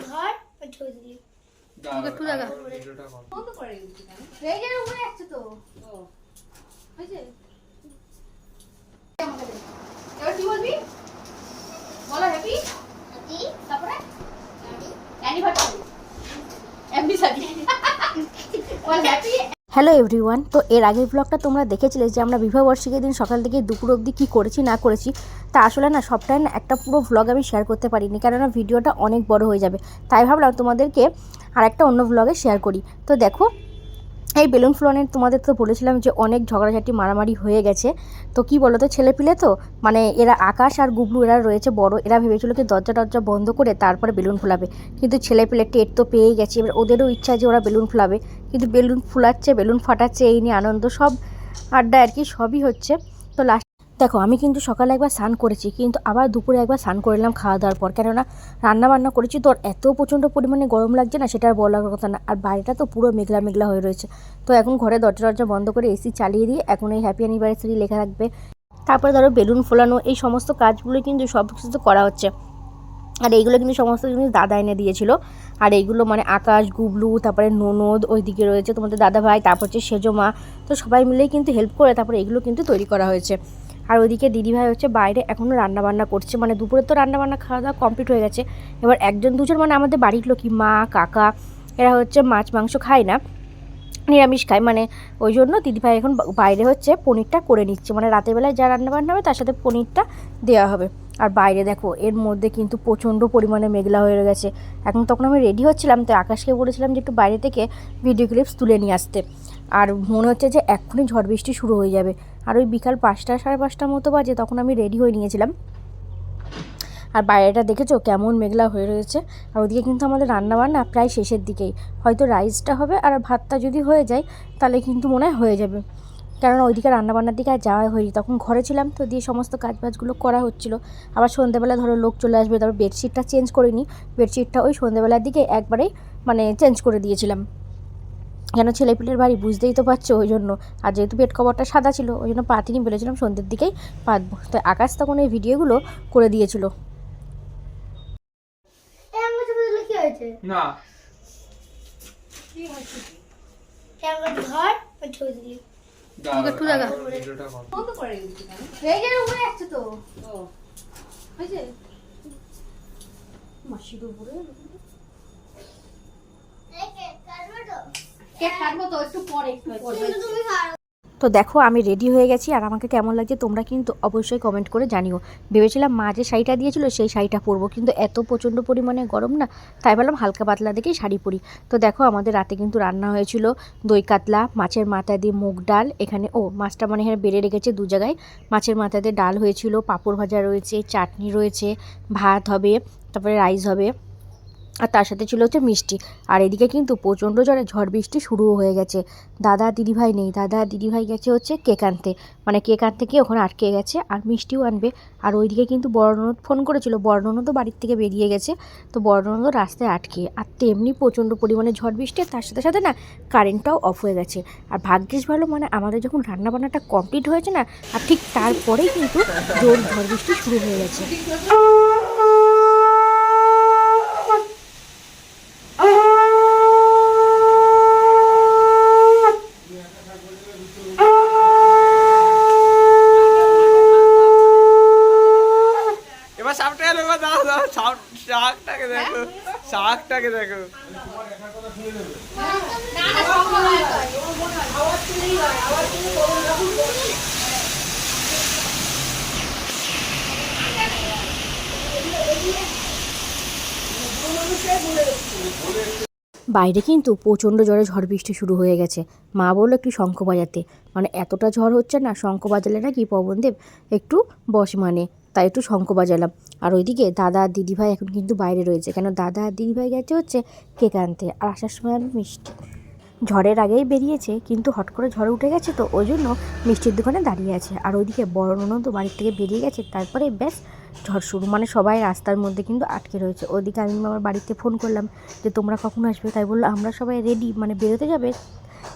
ঘর ছেড়ে দিলি একটু জায়গা বন্ধ করে দিচ্ছি কেন রেজের উপরে যাচ্ছে তো ও হয়েছে এবার কি বলবি বলো হ্যাপি হ্যাপি তারপরে অ্যানিভার্সারি এমবিসারি বল হ্যাপি। হ্যালো এভরিওয়ান, তো এর আগের ব্লগটা তোমরা দেখেছিলে যে আমরা বিবাহবার্ষিকীর দিন সকাল থেকে দুপুর অবধি কী করেছি না করেছি। তা আসলে না সবটাই না একটা পুরো ব্লগ আমি শেয়ার করতে পারিনি, কেননা ভিডিওটা অনেক বড় হয়ে যাবে। তাই ভাবলাম তোমাদেরকে আর একটা অন্য ব্লগে শেয়ার করি। তো দেখো, এই বেলুন ফ্লোনের তোমাদের তো বলেছিলাম যে অনেক ঝগড়াঝাটি মারামারি হয়ে গেছে। তো কি বলো তো, ছেলেপিলে তো মানে এরা আকাশ আর গুবলু এরা রয়েছে বড়, এরা ভেবেছিল কি দরজা বন্ধ করে তারপরে বেলুন ফোলাবে, কিন্তু ছেলেপিলে টেট তো পেয়েই গেছে। এবার ওদেরও ইচ্ছা যে ওরা বেলুন ফোলাবে, কিন্তু বেলুন ফুলাচ্ছে বেলুন ফাটাচ্ছে এই নিয়ে আনন্দ, সব আড্ডা আর কি সবই হচ্ছে। তো লাস্ট দেখো, আমি কিন্তু সকালে একবার স্নান করেছি, কিন্তু আবার দুপুরে একবার স্নান করে নিলাম খাওয়া দাওয়ার পর, কেননা রান্না বান্না করেছি তো এত প্রচণ্ড পরিমাণে গরম লাগছে না, সেটা আর বলার কথা না। আর বাইরেটা তো পুরো মেঘলা মেঘলা হয়ে রয়েছে। তো এখন ঘরে দরজা বন্ধ করে এসি চালিয়ে দিয়ে এখন এই হ্যাপি অ্যানিভার্সারি লেখা থাকবে, তারপরে ধরো বেলুন ফোলানো, এই সমস্ত কাজগুলো কিন্তু সব কিছু করা হচ্ছে। আর এইগুলো কিন্তু সমস্ত জিনিস দাদা এনে দিয়েছিল। আর এইগুলো মানে আকাশ, গুবলু, তারপরে ননদ ওইদিকে রয়েছে তোমাদের দাদা ভাই, তারপর হচ্ছে সেজো মা, তো সবাই মিলেই কিন্তু হেল্প করে তারপরে এগুলো কিন্তু তৈরি করা হয়েছে। আর ওইদিকে দিদিভাই হচ্ছে বাইরে এখনও রান্নাবান্না করছে, মানে দুপুরে তো রান্নাবান্না খাওয়া দাওয়া কমপ্লিট হয়ে গেছে। এবার একজন দুজন মানে আমাদের বাড়ির লোকই, মা কাকা, এরা হচ্ছে মাছ মাংস খায় না, নিরামিষ খায়, মানে ওই জন্য দিদিভাই এখন বাইরে হচ্ছে পনিরটা করে নিচ্ছে, মানে রাতের বেলায় যা রান্নাবান্না হবে তার সাথে পনিরটা দেওয়া হবে। আর বাইরে দেখো এর মধ্যে কিন্তু প্রচণ্ড পরিমাণে মেঘলা হয়ে গেছে। এখন তখন আমি রেডি হচ্ছিলাম, তো আকাশকে বলেছিলাম যে একটু বাইরে থেকে ভিডিও ক্লিপস তুলে নিয়ে আসতে। আর মনে হচ্ছে যে এক্ষুনি ঝড় বৃষ্টি শুরু হয়ে যাবে। আর ওই বিকাল 5টা সাড়ে 5টার মতো বাজে তখন আমি রেডি হয়ে নিয়েছিলাম। আর বাইরেটা দেখেছো কেমন মেঘলা হয়ে রয়েছে। আর ওদিকে কিন্তু আমাদের রান্নাবান্না প্রায় শেষের দিকেই, হয়তো রাইসটা হবে আর ভাতটা যদি হয়ে যায় তাহলে কিন্তু মনে হয় হয়ে যাবে, কেননা ওইদিকে রান্নাবান্নার দিকে আর যাওয়া হয়নি, তখন ঘরে ছিলাম তো, দিয়ে সমস্ত কাজবাজগুলো করা হচ্ছিলো। আবার সন্ধ্যেবেলা ধরো লোক চলে আসবে, তারপর বেডশিটটা চেঞ্জ করে নিই, বেডশিটটা ওই সন্ধ্যেবেলার দিকে একবারেই মানে চেঞ্জ করে দিয়েছিলাম, কেন ছেলেপিলের বাড়ি বুঝতেই তো পারছো, ওই জন্য। আর যেহেতু বেড কভারটা সাদা ছিল ওই জন্য পাতিনি, বলেছিলাম সন্ধ্যের দিকেই পাতবো। তো আকাশ তখন এই ভিডিওগুলো করে দিয়েছিল। না কি হচ্ছে ঘর ছেড়ে দিলি একটু জায়গা বন্ধ করে দিচ্ছি কেন রেজের উপরে যাচ্ছে তো ও হয়েছে মাসির উপরে কেক কাটবো তো একটু পরে তো দেখো আমি রেডি হয়ে গেছি, আর আমাকে কেমন লাগছে তোমরা কিন্তু অবশ্যই কমেন্ট করে জানিও। ভেবেছিলাম মা যে শাড়িটা দিয়েছিল সেই শাড়িটা পরবো, কিন্তু এত প্রচণ্ড পরিমাণে গরম না, তাই ভাবলাম হালকা পাতলা দেখেই শাড়ি পরি। তো দেখো আমাদের রাতে কিন্তু রান্না হয়েছিল দই কাতলা, মাছের মাথা দিয়ে মুগ ডাল, এখানে মাছটা মানে এখানে বেড়ে রেখেছে দু জায়গায়, মাছের মাথা দিয়ে ডাল হয়েছিল, পাঁপড় ভাজা রয়েছে, চাটনি রয়েছে, ভাত হবে, তারপরে রাইস হবে, আর তার সাথে ছিল হচ্ছে মিষ্টি। আর এদিকে কিন্তু প্রচণ্ড জোরে ঝড় বৃষ্টি শুরুও হয়ে গেছে। দাদা দিদিভাই নেই, দাদা দিদিভাই গেছে হচ্ছে কেক আনতে, মানে কেক আনতে গিয়ে ওখানে আটকে গেছে, আর মিষ্টিও আনবে। আর ওইদিকে কিন্তু বড় ননদ ফোন করেছিল, বড় ননদও বাড়ির থেকে বেরিয়ে গেছে, তো বড় ননদও রাস্তায় আটকে। আর তেমনি প্রচণ্ড পরিমাণে ঝড় বৃষ্টি, তার সাথে সাথে না কারেন্টটাও অফ হয়ে গেছে। আর ভাগ্যিস ভালো, মানে আমাদের যখন রান্নাবান্নাটা কমপ্লিট হয়েছে না, আর ঠিক তারপরেই কিন্তু জোর ঝড় বৃষ্টি শুরু হয়ে গেছে। শাকটাকে দেখো, শাকটাকে দেখো। বাইরে কিন্তু প্রচণ্ড ঝড়ে ঝড় বৃষ্টি শুরু হয়ে গেছে। মা বললো একটু শঙ্খ বাজাতে, মানে এতটা ঝড় হচ্ছে না, শঙ্খ বাজালে নাকি পবনদেব একটু বস, মানে তাই একটু শঙ্খ বাজালাম। আর ওইদিকে দাদা আর দিদিভাই এখন কিন্তু বাইরে রয়েছে, কেন দাদা আর দিদিভাই গেছে হচ্ছে কেক আনতে, আর আসার সময় আমি মিষ্টি, ঝড়ের আগেই বেরিয়েছে কিন্তু হট করে ঝড়ে উঠে গেছে, তো ওই জন্য মিষ্টির দোকানে দাঁড়িয়ে আছে। আর ওইদিকে বড় ননদ তো বাড়ির থেকে বেরিয়ে গেছে, তারপরে ব্যাস ঝড় শুরু, মানে সবাই রাস্তার মধ্যে কিন্তু আটকে রয়েছে। ওইদিকে আমি আমার বাড়িতে ফোন করলাম যে তোমরা কখন আসবে, তাই বললো আমরা সবাই রেডি, মানে বেরোতে যাবে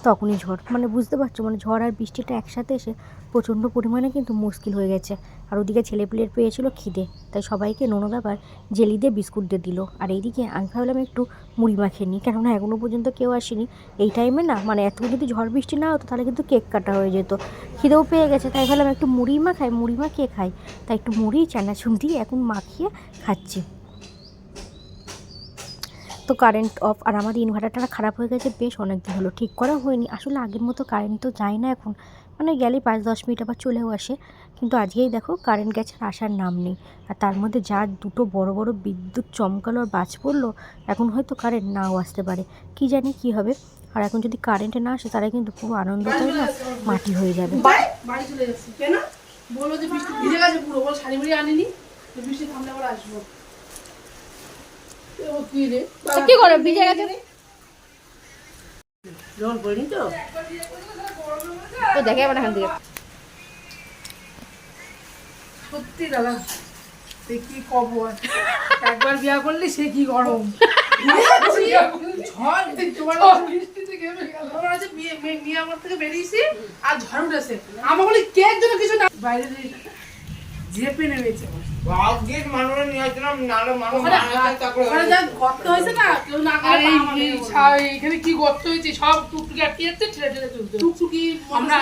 তখনই ঝড়, মানে বুঝতে পারছো, মানে ঝড় আর বৃষ্টিটা একসাথে এসে প্রচণ্ড পরিমাণে কিন্তু মুশকিল হয়ে গেছে। আর ওদিকে ছেলেপিলের পেয়েছিল খিদে, তাই সবাইকে ননদ আবার জেলি দিয়ে বিস্কুট দিয়ে দিল। আর এইদিকে আমি ভাবলাম একটু মুড়ি মাখিয়ে নিই, কেননা এখনও পর্যন্ত কেউ আসেনি। এই টাইমে না, মানে এত যদি ঝড় বৃষ্টি না হতো তাহলে কিন্তু কেক কাটা হয়ে যেত। খিদেও পেয়ে গেছে, তাই ভাবলাম একটু মুড়ি মাখিয়ে খাই। তাই একটু মুড়ি চানাচুর দিয়ে এখন মাখিয়ে খাচ্ছি। তো কারেন্ট অফ, আর আমাদের ইনভার্টারটা খারাপ হয়ে গেছে বেশ অনেক দিন হলো, ঠিক করা হয়নি। আসলে আগের মতো কারেন্ট তো যায় না এখন, মানে গেলেই 5-10 মিনিট আবার চলেও আসে। কিন্তু আজকেই দেখো কারেন্ট গেছে, আসার নাম নেই। আর তার মধ্যে যা দুটো বড় বড় বিদ্যুৎ চমকালো আর বাজ পড়লো, এখন হয়তো কারেন্ট নাও আসতে পারে, কি জানি কি হবে। আর এখন যদি কারেন্টে না আসে তাহলে কিন্তু পুরো আনন্দটাই না মাটি হয়ে যাবে। বাড়ি চলে যাচ্ছি কেন বললো যে বৃষ্টি ভিজে গেছে পুরো, বল শাড়ি মুড়ি আনিনি, বৃষ্টি থামলে আবার আসবো। কি করে ভিজে গেছে জল পড়িনি তো দেখে আবার এখান থেকে। সত্যি দাদা সে কি খবর, একবার বিয়া করলে সে কি গরম ঝড় তোমার বৃষ্টিতে ঘেমে গেল। আমার আছে বিয়ে আমার থেকে বেরিয়েছি আর ঝড় উঠেছে, আমার বলি কেক জন্য কিছু না, বাইরে ঝেপে নেমেছে। ভাগ্যিস মানুষ নিয়ে আসলাম, নাহলে মানুষ ওখানে যা গর্ত হয়েছে না, কেউ না করে এখানে কি গর্ত হয়েছে, সব টুকটুকি আটকে যাচ্ছে, ঠেলে ঠেলে চলছে টুকটুকি। আমরা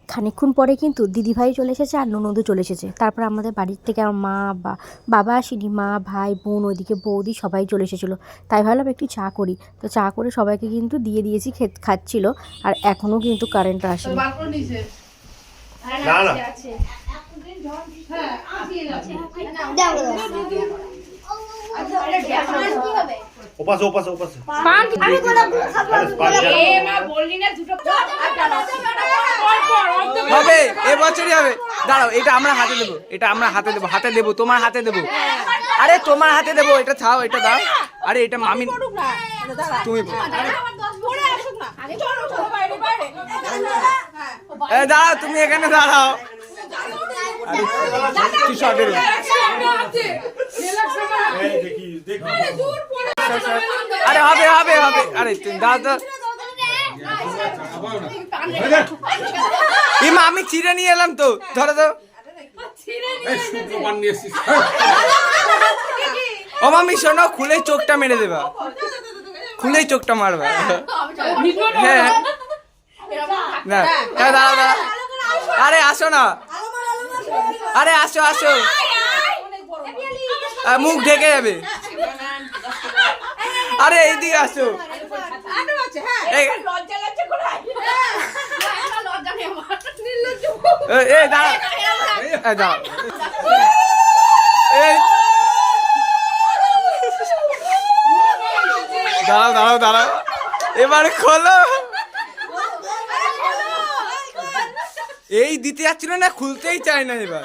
খানিকক্ষণ পরে কিন্তু দিদিভাই চলে এসেছে আর ননদও চলে এসেছে। তারপর আমাদের বাড়ির থেকে আমার মা বাবা আসেনি, মা ভাই বোন ওইদিকে বৌদি সবাই চলে এসেছিলো। তাই ভাবলাম একটু চা করি, তো চা করে সবাইকে কিন্তু দিয়ে দিয়েছি, খাচ্ছিল। আর এখনও কিন্তু কারেন্ট আসেনি। না না ওপাশে ওপাশে ওপাশে হবে, এবছরই হবে। দাঁড়াও, এটা আমরা হাতে দেবো, এটা আমরা হাতে দেবো, হাতে দেবো, তোমার হাতে দেবো। আরে তোমার হাতে দেবো, এটা ছাও, এটা দাও। আরে এটা মামি তুমি দাঁড়াও, তুমি এখানে দাঁড়াও। আরে হবে হবে হবে, আরে তুমি দাও তো। ইমা আমি ছিঁড়ে নিয়ে এলাম তো, ধরো তো। ও মামি শোনো, খুলেই চোখটা মেরে দেবা, খুলেই চোখটা মারবা। হ্যাঁ না দাঁড়াও দাঁড়াও, আরে আসো না, আরে আসো আসো, মুখ ঢেকে যাবে। আরে এইদিকে আসো, দাঁড়াও দাঁড়াও দাঁড়াও, এবারে খোলো। এই দিতে যাচ্ছিল না, খুলতেই চায় না এবার।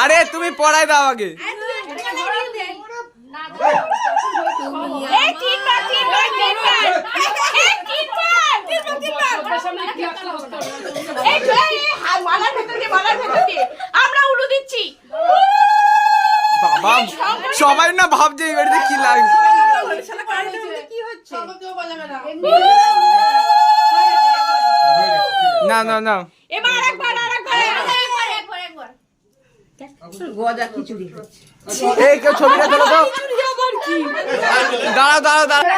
আরে তুমি পড়াই দাও আগে। বাবা সবাই না ভাবছে এই বাড়িতে কি লাগে। না না না, এই কেউ ছবিটা তোলো তো। দাঁড়াও দাঁড়াও দাঁড়াও,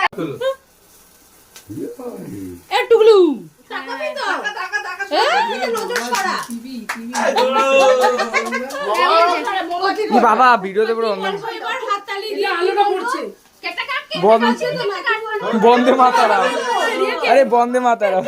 বাবা ভিডিও দেবো। বন্দে মাতারা, আরে বন্দে মাতারা।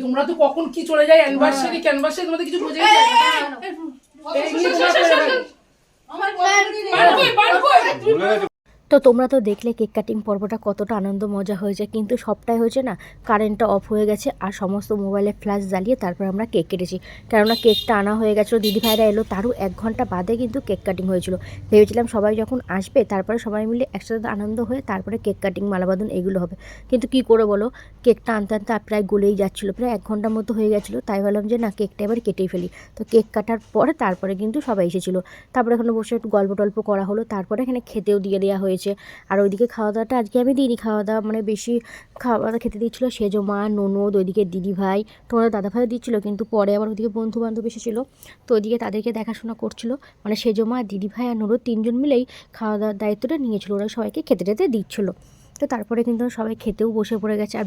তোমরা তো কখন কি চলে যায়, অ্যানিভার্সারি ক্যানভার্সারি তোমাদের কিছু বোঝাই যায় না। তো তোমরা তো দেখলে কেক কাটিং পর্বটা কতটা আনন্দ মজা হয়েছে, কিন্তু সবটাই হয়েছে না কারেন্টটা অফ হয়ে গেছে আর সমস্ত মোবাইলে ফ্ল্যাশ জ্বালিয়ে তারপর আমরা কেক কেটেছি। কেননা কেকটা আনা হয়ে গেছিলো, দিদিভাইরা এলো, তারও 1 ঘন্টা বাদে কিন্তু কেক কাটিং হয়েছিল। ভেবেছিলাম সবাই যখন আসবে তারপরে সবাই মিলে একসাথে আনন্দ হয়ে তারপরে কেক কাটিং মালাবাদন এগুলো হবে, কিন্তু কি করে বলো, কেকটা আনতে আনতে প্রায় গলেই যাচ্ছিলো, প্রায় 1 ঘন্টার মতো হয়ে গেছিলো। তাই ভাবলাম যে না, কেকটা এবার কেটেই ফেলি। তো কেক কাটার পরে তারপরে কিন্তু সবাই এসেছিলো, তারপরে এখানে বসে একটু গল্প টল্প করা হলো, তারপরে এখানে খেতেও দিয়ে দেওয়া হয়েছে। আর ওইদিকে খাওয়া দাওয়াটা আজকে আমি দিইনি, খাওয়া দাওয়া মানে বেশি খাওয়া দাওয়া খেতে দিচ্ছিলো সেজো মা, ননদ, ওইদিকে দিদিভাই, তোমাদের দাদাভাইও দিচ্ছিলো, কিন্তু পরে আবার ওইদিকে বন্ধু বান্ধব এসেছিলো, তো ওইদিকে তাদেরকে দেখাশোনা করছিলো। মানে সেজো মা, দিদিভাই আর ননদ 3 জন মিলেই খাওয়া দাওয়ার দায়িত্বটা নিয়েছিলো, ওরা সবাইকে খেতে টেতে দিচ্ছিলো। তো তারপরে কিন্তু সবাই খেতেও বসে পড়ে গেছে। আর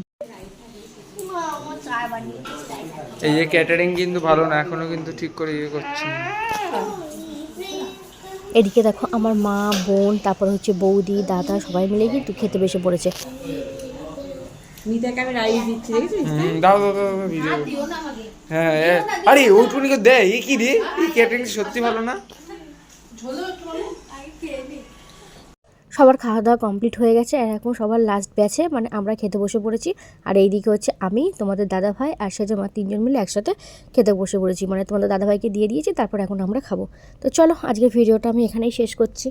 এই যে ক্যাটারিং কিন্তু ভালো না, এখনো কিন্তু ঠিক করে করছে না। এদিকে দেখো আমার মা, বোন, তারপর হচ্ছে বৌদি, দাদা সবাই মিলে কিন্তু খেতে বসে পড়েছে। মিতাকে আমি রাইস দিচ্ছি, দেখেছিস? দাও দাও দাও ভিডিও। হ্যাঁ আরে ওইটুকুনি করে দেয়, এই কি রে, এই ক্যাটারিং সত্যি ভালো না। সবার খাওয়া দাওয়া কমপ্লিট হয়ে গেছে আর এখন সবার লাস্ট ব্যাচে মানে আমরা খেতে বসে পড়েছি। আর এইদিকে হচ্ছে আমি, তোমাদের দাদাভাই আর সেজো মা 3 জন মিলে একসাথে খেতে বসে পড়েছি, মানে তোমাদের দাদাভাইকে দিয়ে দিয়েছি, তারপর এখন আমরা খাবো। তো চলো আজকের ভিডিওটা আমি এখানেই শেষ করছি।